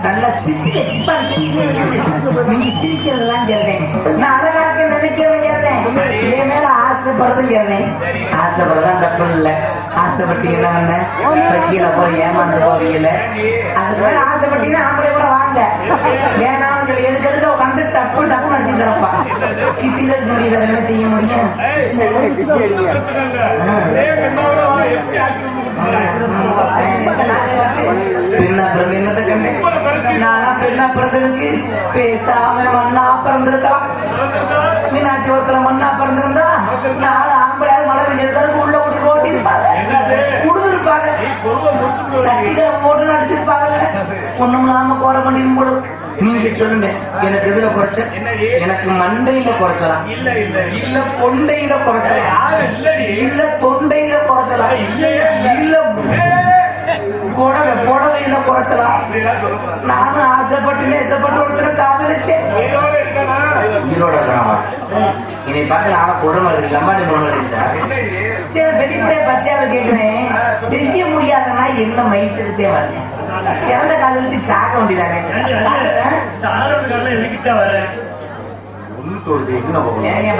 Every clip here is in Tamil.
நல்லா நீங்க சிரிக்கிறதெல்லாம் கேட்டேன். நான் அழகாக்க நினைக்கிறேன் கேட்டேன். என் மேல ஆசைப்படுறதும் கேட்டேன். ஆசைப்படுறதான் தப்பு இல்லை. ஆசைப்பட்டீங்கன்னா என்ன கீழே போய் ஏமாந்து போவீங்கல்ல. அதுக்கு மேல ஆசைப்பட்டீங்கன்னா ஆம்பளை கூட வாங்க. வேணாம் எதுக்கு வந்து டப்பு டப்பு நடிச்சுட்டு கிடப்பா. கிட்டில முடிய வேற என்ன செய்ய முடியும்? என்னத்தை கண்டேன் நானா பெண்ணா பிறந்ததுக்கு பேசாம மண்ணா பிறந்திருக்கலாம். மீனாட்சி ஒருத்தல மண்ணா பிறந்திருந்தா 4 ஆம்பளையாவது மழை பெஞ்சதுக்கு உள்ள விட்டு போட்டிருப்பாங்க, குடுத்திருப்பாங்க, சட்டிகளை போட்டு நடிச்சிருப்பாங்க. ஒண்ணும் இல்லாம கோர பண்ணியும் போடு. நீங்க சொல்லுங்க, எனக்கு எதுல குறைச்ச? எனக்கு மண்டையில குறைச்சலாம், இல்ல கொண்டையில குறைச்சலாம், இல்ல தொண்டையில குறைச்சலாம், இல்ல புடவையில குறைச்சலாம். நானும் ஆசைப்பட்டு நேசப்பட்டு ஒருத்தர காதலிச்சேன். உயிரோட இருக்கிறாமா இனி பார்த்து ஆனா கொடுமை இருக்கு. அம்மாடி கொடுமை இருக்கா? சரி வெளிப்படையா பச்சையாவை கேட்கிறேன். செய்ய முடியாதனா என்ன மைத்திருத்தே வரேன். இறந்த காதலிச்சு சாக்க வேண்டியதானே.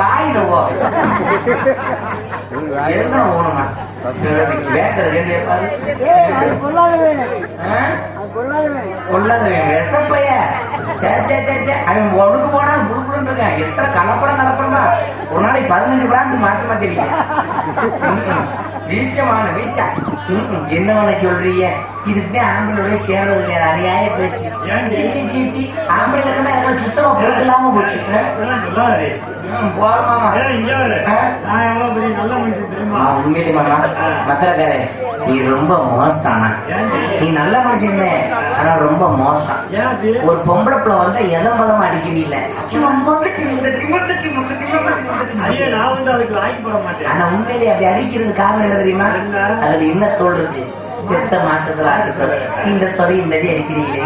வாயில ஓணுமா கொள்ளாதவைய ஒழுக்கு போனா குடுக்குன்னு இருக்கேன். எத்தனை கலப்படம் ஒரு நாளைக்கு 15 பிராண்டு மாற்றி மாத்திருக்கேன். வீச்சமான வீச்சா என்ன சொல்றீங்க? இதுக்குதான் ஆம்பளோட சேர்றது அநியாய பேச்சு. ஆம்பளை சுத்தமா போட்டுலாம போச்சு. உண்மையிலே மாமா மத்திரக்காரே, நீ ரொம்ப மோசம். நீ நல்ல மனுஷன் ஆனா ரொம்ப மோசம். ஒரு பொம்பளை பிள்ளை வந்தா எதம் அடிக்கிறீல்ல. ஆனா உண்மையிலே அப்படி அடிக்கிறது காரணம் என்ன தெரியுமா? அதுல என்ன தோல் இருக்கு? செத்த மாட்டுதல் ஆட்டுதல் இந்த தொகை இந்த அடி அடிக்கிறீங்களே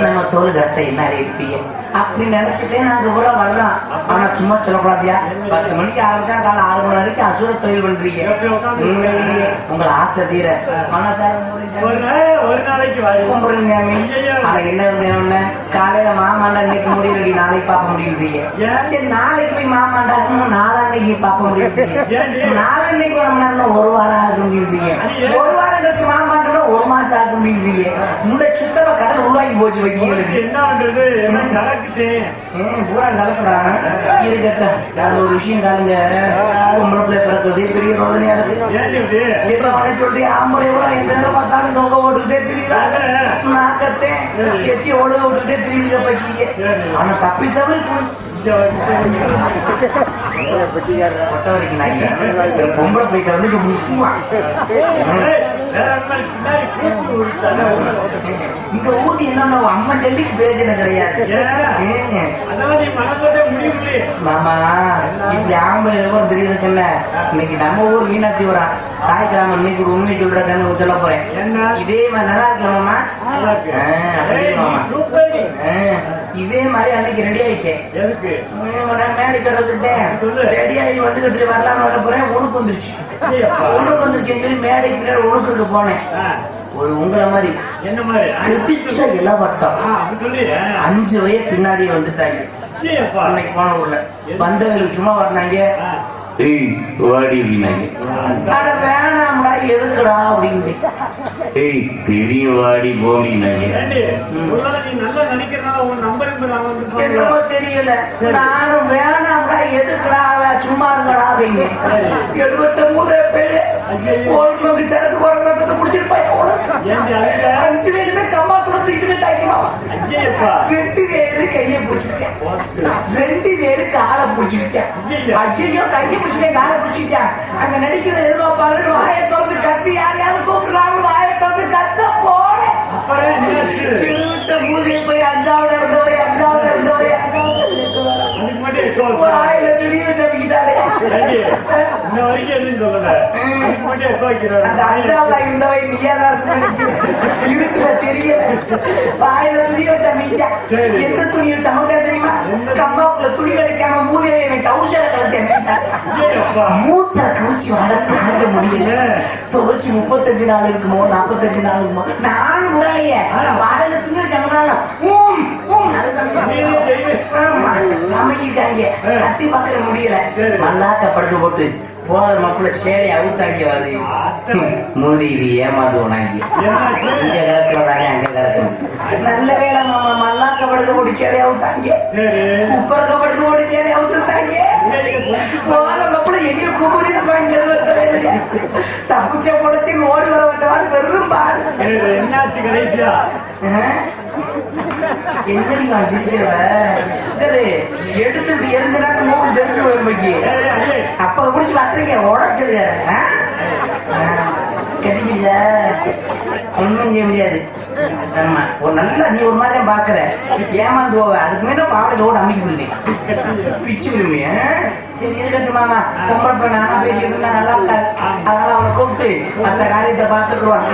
நம்ம தோல் கிடச்ச என்ன அடி அடிப்பீங்க அப்படின்னு நினைச்சிட்டே நாங்க கூட வரலாம். ஆனா சும்மா சொல்லக்கூடாதியா, 10 மணிக்கு ஆரம்பிச்சா காலை 6 மணி வரைக்கும் அசுர தொழில் பண்றீங்க. உண்மையிலேயே உங்களை ஆசை தீர மனசார ஒரு நாளைக்கு கும்பிடுங்க. ஆனா என்ன காலையில மாமாண்டா இன்னைக்கு முடியலடி நாளைக்கு பார்க்க முடியுறீங்க. சரி நாளைக்கு போய் மாமாண்டா நாளான்னைக்கு பார்க்க முடியுறீங்க. நாளான்னைக்கு போனோம்னா 1 வாரம் ஆக முடியுறீங்க. 1 வாரம் கழிச்சு மாமாண்டா 1 மாசம் ஆக முடியுறீங்க. இந்த சுத்தமா கடல் உருவாக்கி போச்சு வைக்கிறீங்களுக்கு. என்ன பண்றது பூரா கலக்குறாங்க. அது ஒரு விஷயம் காலுங்க, பொம்பளை பிள்ளை பிறக்குது பெரிய ரோதனையா இருக்கு. சொல்லி ஆம்பளை கூட எந்த நேரம் பார்த்தாலும் தொங்க ஓட்டுக்கிட்டே திரியுறாங்க. நாக்கத்தே எச்சி ஒழுக விட்டுட்டே திரியுங்க பைக்கிங்க. ஆனா தப்பி தவறி பொம்பளை போயிட்ட வந்து இங்க ஊதி என்ன அம்மா ஜல்லிக்கு பிரயோஜனம் கிடையாது. மாமா இப்படி ஆம்பளை தெரியுதுக்குல்ல. இன்னைக்கு நம்ம ஊர் மீனாட்சி வரா தாய் கிராமம். இன்னைக்கு ஒரு உண்மை சொல்றேன்னு சொல்ல போறேன். இதே மாதிரி நல்லா இருக்குல்ல மாமா? இதே மாதிரி அன்னைக்கு ரெடி ஆயிட்டேன். மேடை சொல்றதுட்டேன் ரெடி ஆகி வந்துகிட்டு வரலாம்னு வர போறேன். உழுக்கு வந்துருச்சு. உழுக்கு வந்துருச்சுன்னு சொல்லி மேடைக்கு பின்னாடி உழுக்குக்கு போனேன். ஒரு உங்களை மாதிரி என்ன மாதிரி இளவட்டம் 5 வயது பின்னாடியே வந்துட்டாங்க. அன்னைக்கு போன ஊர்ல வந்தவங்களுக்கு சும்மா வர்றாங்க. வேணாம்டா எதுக்குடா அப்படின்னு தெரியும் வாடி போடினாங்க. என்னமோ தெரியல. நானும் வேணாம்டா எதுக்குடா சும்மா இருக்கடா அப்படின்னு 79 சரக்கு போறத குடிச்சிருப்பாங்க. 5 பேருமே கம்மா கொடுத்துக்கிட்டு டாய்க்குமாமா. 2 பேரு கையை பிடிச்சிருக்கேன், 2 பேரு காலை பிடிச்சிருக்கேன். ஐயோ கையை பிடிச்சிட்டேன் காலை பிடிச்சிட்டேன். அங்க நடிக்கிறது எதிர்பார்ப்பாங்க. வாயை திறந்து கத்தி யாரையாவது கூப்பிடலாம்னு வாயை திறந்து கத்த போனேன். மூதியில் போய் 5வது இருந்தவை 5வது இருந்தவை ஒரு 1000 துணியை தப்பிக்கிட்டாலே. அந்த 5வது இருந்தவை நீயாதான் இருக்குல தெரியல. 1000 துணியை தப்பிச்சா. எந்த துணியை சமக்க தெரியுமா? கம்பாக்குள்ள துணி கிடைக்காம மூதியை டவுசரை கலத்தி மூத்த கவுச்சி வர தாங்க முடியல. துவச்சி 35 நாள் இருக்குமோ 45 நாள் இருக்குமோ. நானும் முறைய 1000 துணியை சமக்கலாம் அமைக்கிட்டாங்க. கத்தி பார்க்க முடியல. மல்லாக்க படுத்து போட்டு போத மக்கள சேலை அவுத்தாங்க. வாது மோதி இது ஏமாந்துவோனாங்க. இங்க கிடக்குறதாங்க அங்க கிடக்கணும். நல்ல வேலை மாமா மல்லாக்க படுக்க போட்டு சேலை அவுத்தாங்க. உப்பரக்க படுக்க போட்டு சேலை அவுத்துட்டாங்க. போத மக்கள எங்கேயும் கூப்பிட்டு தப்புச்ச பொழைச்சி ஓடி வர வேண்டாம் வெறும் பாரு. என்னாச்சு கடைசியா எங்கடி எடுத்துட்டு எரிஞ்சாக்க மூக்கு தெரிஞ்சு போயிருப்பீங்க. அப்ப குடிச்சு பத்திரிக்கை உடச்சிருக்க கிடைக்கல. ஒண்ணும் செய்ய முடியாது. ஆமா ஒரு நல்ல நீ ஒரு மாதிரி தான் பாக்குற ஏமாந்து போவ. அதுக்கு மேல பாவடை ஓட அமைக்க முடியும் பிச்சு விரும்பிய. சரி இருக்கட்டும் மாமா. பொம்பளை போய் நானா பேசிட்டு இருந்தா நல்லா இருக்காது. அதனால அவளை கூப்பிட்டு அந்த காரியத்தை பார்த்துக்குருவான்.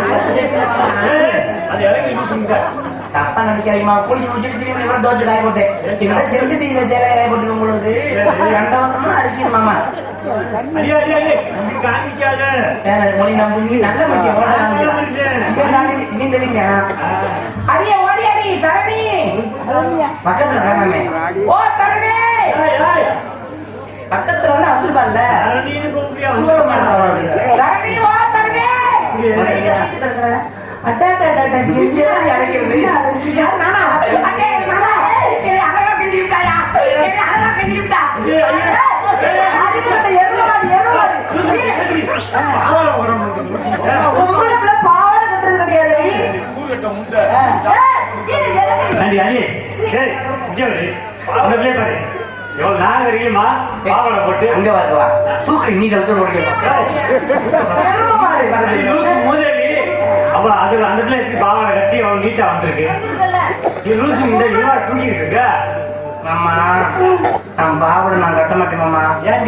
தப்பா நினைக்காதீமா. குளிச்சு முடிச்சுட்டு திரும்பி இவ்வளவு தோச்சு காய போட்டேன். என்னோட செஞ்சு தீங்க சேலை காய போட்டு உங்களுக்கு கண்டவந்தம்னா அடிக்கணும் மாமா. மொழி நம்பி நல்ல மனுஷன் நீ தெரியுங்க. அடியே ஓடி அடி தரணி பக்கத்துல காரணமே. ஓ தரணி பக்கத்துல வந்து வந்துருப்பான்ல தரணி. ஓ தரணி நாகரிகமா பாவனை போட்டு அங்க வருவா தூக்கு நீ முதலி அவ அதுல அந்த பாவனை கட்டி அவன் நீட்டா வந்திருக்கு. தூக்கிட்டு இருக்க மாமா. நான் பாவனை நான் கட்ட மாட்டேன் மாமா. ஏன்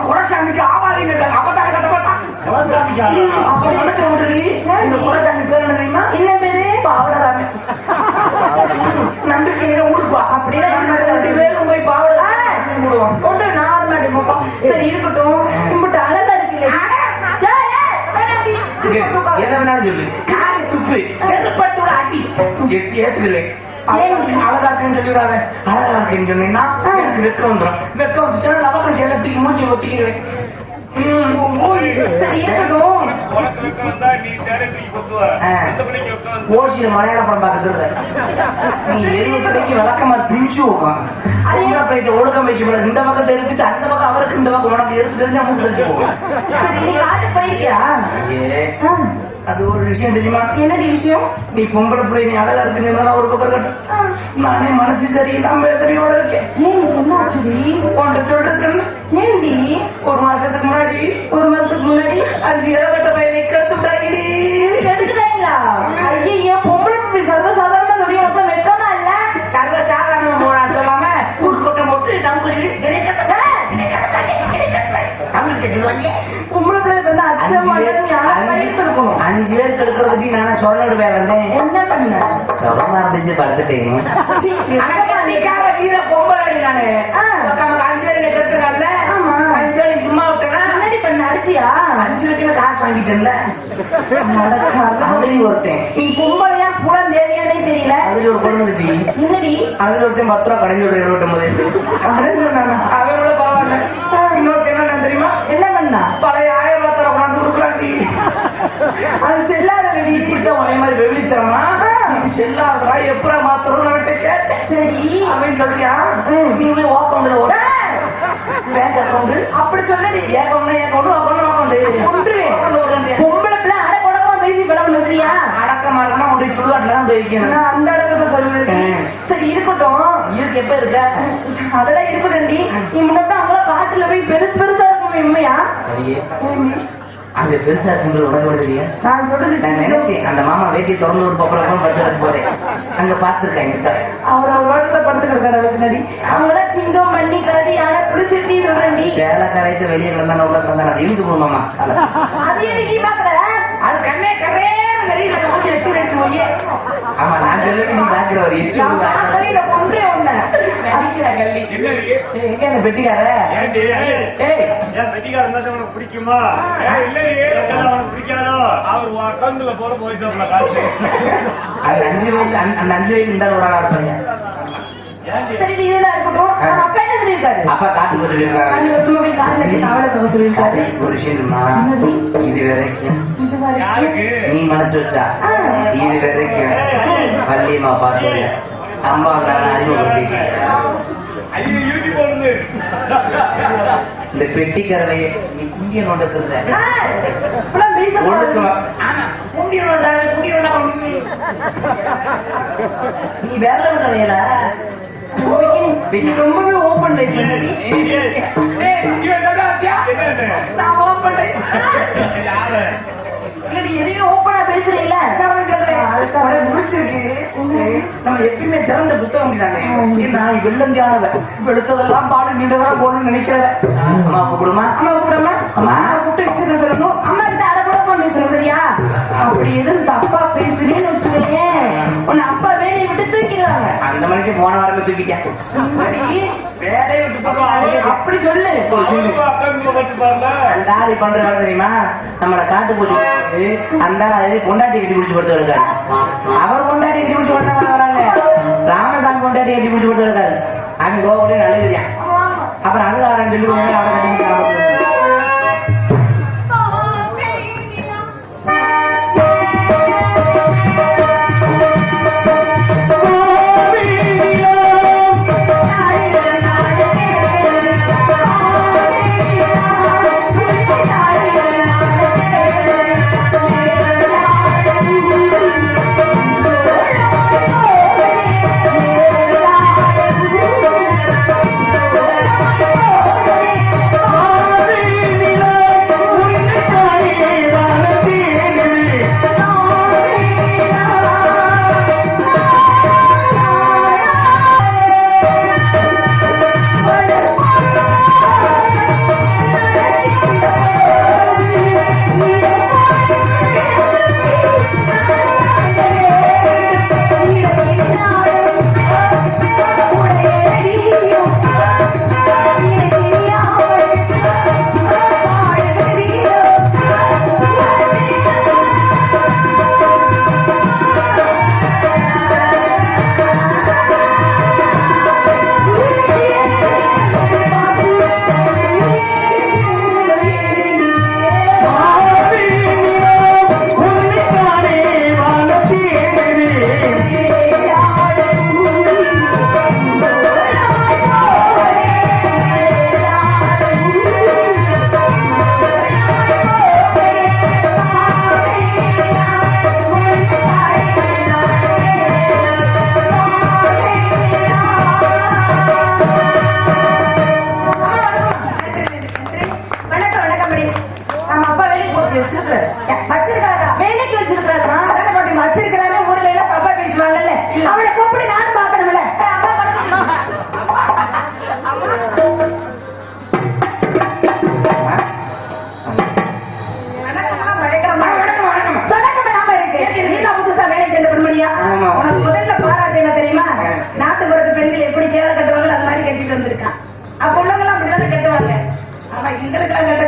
குறைச்சாமிக்கு ஆவாதீங்க அப்பதான் கட்ட மாட்டான். அப்படி நினைச்சு விட்டுருக்கி இந்த குலசாமி பேர் என்ன தெரியுமா? என்ன பேரு? பாவலராம. நம்பிக்கையில ஊருப்பா அப்படின்னா 2 பேரும் போய் பாவலராம போடுவோம். கொண்டு நான் மாட்டேன் போப்போம். சரி இருக்கட்டும். கும்பிட்டு அழகா இருக்குல்ல. எதை வேணாலும் சொல்லு. காரி துப்பு செருப்பத்தோட அடி ஏற்றுக்கலை. அழகா இருக்குன்னு சொல்லிடாத. அழகா இருக்குன்னு சொன்னீங்கன்னா எனக்கு வெக்கம் வந்துடும். வெக்கம் வந்துச்சுன்னா நமக்கு சேர்ந்து தூக்கி மூச்சு ஒத்திக்கிறேன். சரி இருக்கட்டும். ஓசியில மலையாள படம் பார்க்கறது நீ 70 விளக்கமா திரிச்சு உட்காந்து ஒழுக்கம் வச்சு இந்த பக்கத்தை எடுத்துட்டு அந்த பக்கம் அவருக்கு இந்த பக்கம் உனக்கு எடுத்து தெரிஞ்சா மூட்டு தெரிஞ்சு போகும். நீ காட்டு போயிருக்கியா? அது ஒரு விஷயம் தெரியுமா? என்னடி விஷயம்? நீ பொம்பளை பிள்ளை நீ அழகா இருக்குன்னு ஒரு பக்கம் கட்டு. நானே மனசு சரியில்லாம வேதனையோட இருக்கேன். என்னாச்சுடி? உன்கிட்ட சொல்றதுக்கு ஏண்டி? 1 மாசத்துக்கு முன்னாடி 1 மாசத்துக்கு முன்னாடி 5 இளவட்ட பையனை கெடுத்துட்டாங்கடி. எடுத்துட்டாங்களா? ஐயா பொம்பளை இப்படி சர்வசாதாரணமா சொல்லி உனக்கு வெக்கமா இல்ல? சர்வசாதாரண போனா சொல்லாம ஊர் கொட்டம் போட்டு நமக்கு பொம்பளை பிள்ளை வந்து அச்சமா இருக்கணும். 5 பேர் கெடுக்கிறதுக்கு நான் சொல்ல வந்தேன். என்ன பண்ண? சொல்ல ஆரம்பிச்சு படுத்துட்டேன். வீர பொம்பளை நானு 5 பேர் என்ன கெடுத்துக்கான்ல. 5 பேர் சும்மா விட்டேன்னா என்னடி பண்ண? அடிச்சியா? 5 பேருக்குமே காசு வாங்கிட்டேன்ல. அதுலயும் ஒருத்தன் நீ பொம்பளையா புலம் தேவையானே தெரியல. அதுல ஒரு பொண்ணு இருக்கு. என்னடி? அதுல ஒருத்தன் 10 ரூபா கடைஞ்சு 79 அவங்களோட பரவாயில்ல. இன்னொருத்தன் என்ன தெரியுமா? என்ன பண்ணா? பழைய 1000 ரூபா தர கொண்டாந்து கொடுக்குறாண்டி. அது செல்லாதடி. இப்படித்தான் ஒரே மாதிரி வெள்ளித்தரமா செல்லாதரா எப்படா மாத்திரம் அவன்கிட்ட கேட்டேன். சரி அவன் சொல்றியா நீ போய் ஓக்கவுண்ட்ல ஓட பேங்க் அக்கௌண்ட் அப்படி சொல்லடி. பொம்பளை பிள்ளை அடை கொடமா பேசி பழம் சரியா? அடக்கமா இருக்கணும் உடைய சுடுகாட்டுல தான் போய் வைக்கணும். நான் அந்த இடத்துல சொல்லுவேன். சரி இருக்கட்டும். இதுக்கு எப்ப இருக்க? அதெல்லாம் இருக்கட்டும்டி. நீ முன்னாடி அங்க காட்டுல போய் பெருசு பெருசா இருக்கும் உண்மையா? அங்க பெருசா இருக்கும்போது உடனே விடுறியா? நான் சொல்றது நான் நினைச்சேன் அந்த மாமா வேட்டி திறந்து ஒரு பப்பளம் படுத்துறதுக்கு போறேன். அங்க பாத்துருக்காங்க அவர் ரோட்ல படுத்து கிடக்காரு. அதுக்கு நடி அவங்களாம் சிங்கம் மண்ணி கரடி யானை புடிச்சிட்டி சொல்றேன்டி. வேலை கரைத்து வெளியே கிடந்தான உள்ள கிடந்தான அது இழுத்து போடுமாமா. அது நீ பாக்குற அது கண்ணே கரே வச்சு போய். ஆமா நான் சொல்லி நீ பாக்குற ஒரு எச்சு கொன்றே ஒண்ணு அடிக்கல கல்லி. எங்க அந்த பெட்டிக்கார? பிடிக்குமா? பிடிக்காதோ? அவர் அக்கௌண்ட்ல போற போயிட்டு காசு அது 5 வயசு அந்த 5 வயசு இருந்தாலும் ஒரு ஆளா இருப்பாங்க. சரி இதெல்லாம் இருக்கட்டும். அப்பா என்ன சொல்லியிருக்காரு? அப்பா காட்டுக்கு சொல்லியிருக்காரு. ஒரு விஷயம் இது வரைக்கும் நீ மனசு வச்சா இது வரைக்கும் வள்ளியம்மா பார்த்து அம்மா அறிமுகப்படுத்தி இந்த பெட்டிக்காரரை நீ குண்டிய நோண்டத்துல நீ வேற விடலையில ரொம்பவே ஓப்பன் நான் ஓப்பன் எதையும் ஓப்பனா பேசுறீங்களா? முடிச்சிருக்கு. நம்ம எப்பயுமே திறந்த புத்தகம் நான் வெள்ளஞ்சானவ எடுத்ததெல்லாம் பாடு நீண்டதான் போகணும்னு நினைக்கிறவ. அம்மா கூப்பிடுமா? அம்மா கூப்பிடுமா? அம்மா கூப்பிட்டு விஷயத்த சொல்லணும். அம்மா கிட்ட அட கூட போன்னு சரியா? அப்படி எதுவும் தப்பா பேசுறேன்னு வச்சுக்கோங்க உன்னை அப்பா வேலையை விட்டு தூக்கிடுவாங்க. அந்த மணிக்கு போன வாரமே தூக்கிட்டேன். வேலையை விட்டு அப்படி சொல்லு. நாளை பண்ற வேலை தெரியுமா? நம்மள காட்டு போட்டு அந்த கொண்டாட்டி கட்டி குடிச்சு படுத்து இருக்காரு. அவர் கொண்டாட்டி கட்டி குடிச்சு படுத்த வராங்க. ராமசாமி கொண்டாட்டி கட்டி குடிச்சு படுத்து இருக்காரு. அவன் கோவப்பட்டு நல்லதுயா. அப்புறம் அழுகாரன் சொல்லி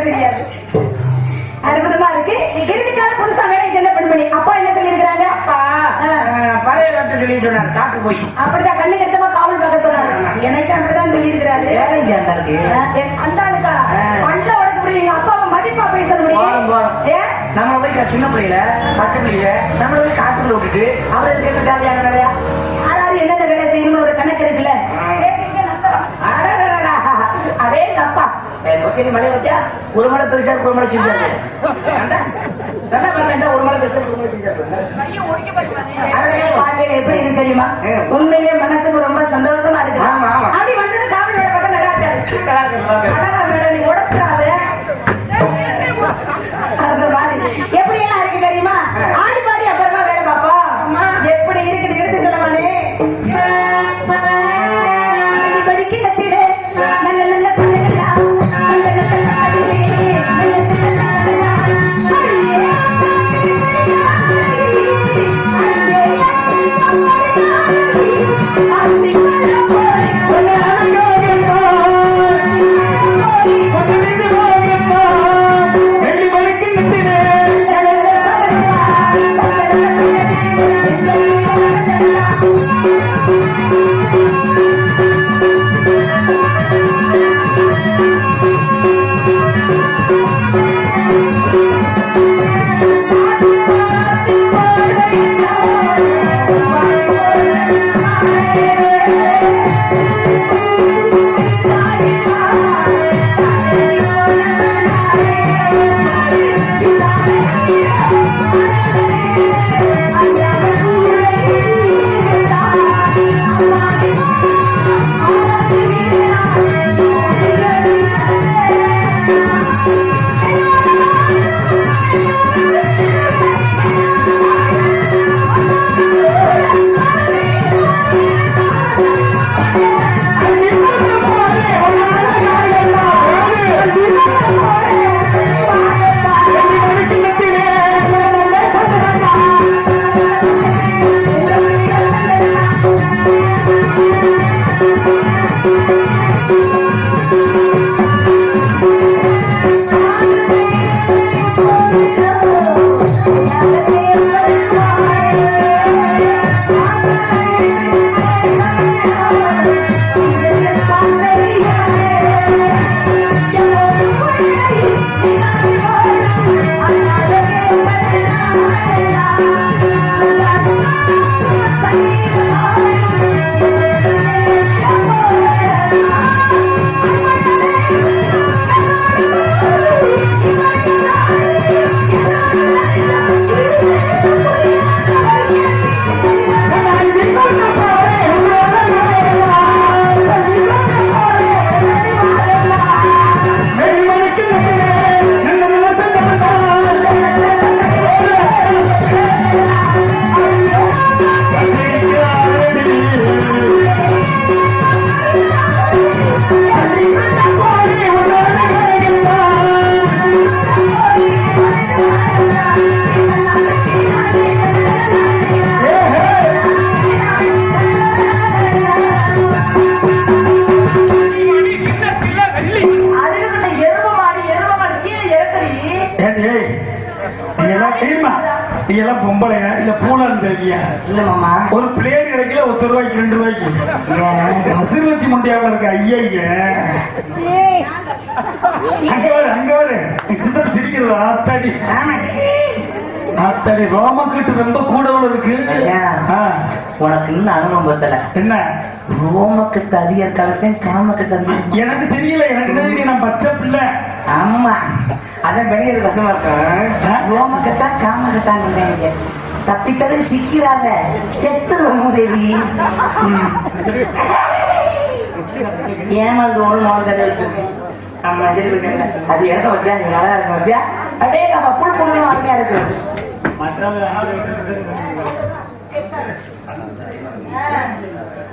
தெரியாது. அற்புதமா இருக்கு. இறுதிக்கால புதுசா வேலை என்ன பெண்மணி அப்பா என்ன சொல்லியிருக்கிறாங்க? அப்பா பழைய கட்டு சொல்லிட்டு சொன்னாரு காட்டு போய் அப்படிதான் கண்ணு கட்டமா காவல் பார்க்க சொன்னாரு. எனக்கு அப்படிதான் சொல்லியிருக்கிறாரு. வேலை இங்க அந்த இருக்கு அந்த ஆளுக்கா மண்ண உடச்சு முடியும். எங்க அப்பாவை மதிப்பா பேச முடியும். நம்ம போய் சின்ன பிள்ளையில பச்சை பிள்ளைய நம்மள போய் காட்டுக்குள்ள விட்டுட்டு அவருக்கு என்ன தேவையான வேலையா? அதாவது என்னென்ன வேலை செய்யணும்னு ஒரு கணக்கு இருக்குல்ல. அதே அப்பா மழை வச்சா ஒரு மழை பெருசா ஒரு மழை சிரிச்சா நல்லா பண்ணா ஒரு மழை பெருசா ஒரு மழை சிரிச்சா எப்படி இருக்கு தெரியுமா? உண்மையிலே மனசுக்கு ரொம்ப சந்தோஷமா இருக்கு. அப்படி வந்தது காவல் வேலை பார்த்தா நல்லா இருக்காது. நீ உடச்சாத எப்படி எல்லாம் இருக்கு தெரியுமா? ஆடி பாடி அப்புறமா வேலை பாப்பா எப்படி இருக்கு எடுத்து சொல்லமானே படிக்க கத்திட நல்ல நல்ல பிள்ளைகளா பொம்பளையா இல்ல பூலான்னு தெரியா? இல்ல மாமா ஒரு பிளேட் கிடைக்கல ₹1 ₹2 அசிர்வத்தி முண்டியாவில் இருக்க ஐயா அங்க வரு சித்தம் சிரிக்கிறது ஆத்தாடி ஆத்தாடி ரோமக்கிட்டு ரொம்ப கூடவுல இருக்கு. உனக்கு இன்னும் அனுபவம் பத்தல. என்ன ரோமக்கட்டு அதிக காலத்தையும் காமக்கட்டு அதிகம் எனக்கு தெரியல. எனக்கு தெரியும் நான் பச்சை பிள்ளை. ஆமா அதான் வெளியே கஷ்டமா இருக்கும். ரோமக்கட்டா காமக்கட்டாங்க தப்பித்தது சிக்கிறாங்க செத்து ரொம்ப சரி ஏமாந்து ஒரு நாள் இருக்கு. ஆமா சரி போயிட்டாங்க. அது இடத்த வச்சா நீங்க நல்லா இருக்கும் வச்சா அப்படியே நம்ம புல் புண்ணு அருமையா இருக்கு.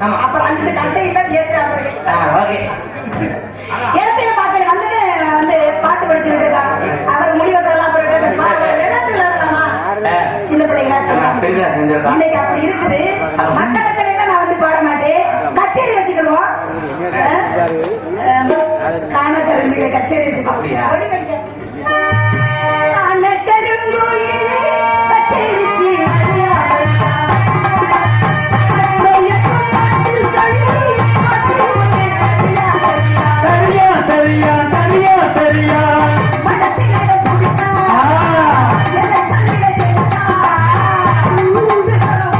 ஆமா அப்புறம் அந்த கட்டையில ஓகே இடத்துல பாக்கல வந்துட்டு வந்து பாட்டு படிச்சுட்டு இருக்கா. அவருக்கு முடிவெட்டெல்லாம் சின்ன பிள்ளைங்க இன்னைக்கு அப்படி இருக்குது. மற்ற கட்டளையில நான் வந்து பாட மாட்டேன். கச்சேரி வச்சுக்கிறோம். காண கருந்துகள் கச்சேரி இருக்கு. அப்படியா? கொடி கட்டிக்க. அன்னக்கருங்கோயிலே கச்சேரிக்கு வரியா வரியா. அன்பையக்கும் பாட்டில் சொல்லி பாட்டில் ஒன்று சரியா சரியா. சரியா சரியா சரியா சரியா மனசில் இடம் பிடிச்சா, எல்லை தள்ளிட தெரிஞ்சா, ஊதுகளம்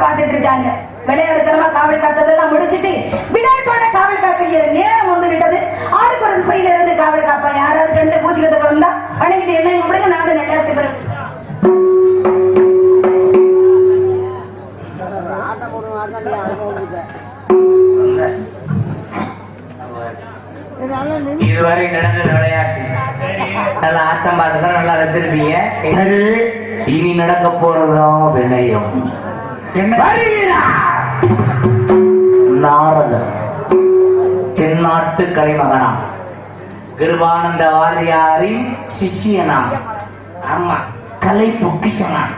பாத்துட்டு இருக்காங்க. விளையாடுத்தனமா காவல் காத்ததெல்லாம் முடிச்சிட்டு விளையாட்டோட காவல் காக்கிற நேரம் வந்து விட்டது. ஆளுக்கு ஒரு பையில இருந்து காவல் காப்பா. யாராவது ரெண்டு பூச்சிக்கத்தை வந்தா வணங்கிட்டு என்ன விடுங்க, நாடு நல்லாச்சு பிறகு. இதுவரை நடந்த விளையாட்டு நல்ல ஆட்டம் பாட்டுதான் நல்லா ரசிப்பீங்க. சரி, இனி நடக்க போறதும் வினயம். என்ன நாரதர் தென்னாட்டு கலைமகனாம், கிருபானந்த வாரியாரின் சிஷியனாம். ஆமா, கலை பொக்கிஷனாம்.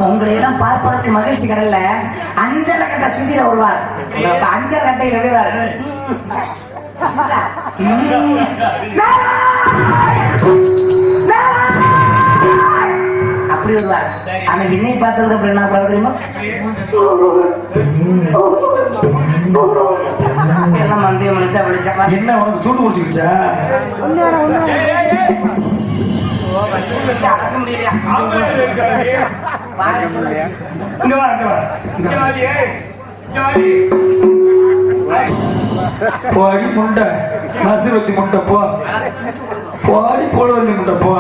உங்களை எல்லாம் பார்ப்பதற்கு மகிழ்ச்சி கடல்ல அஞ்சல கட்ட சுந்திர வருவார். அஞ்சல் கட்டை வருவார். அப்படி வருவார். ஆனா என்னை பார்த்ததுக்கு அப்புறம் என்ன பண்ண தெரியுமா? எல்லாம் மந்தியம் முடிச்சா விழிச்சா என்ன உனக்கு சூடு முடிச்சுக்கிச்சா? அடக்க முடியலையா? இங்க வா, இங்க வா, இங்க வா. போடி முண்டை, நசுரத்தி முண்டை போ. போடி போடுவதி முண்டை போ.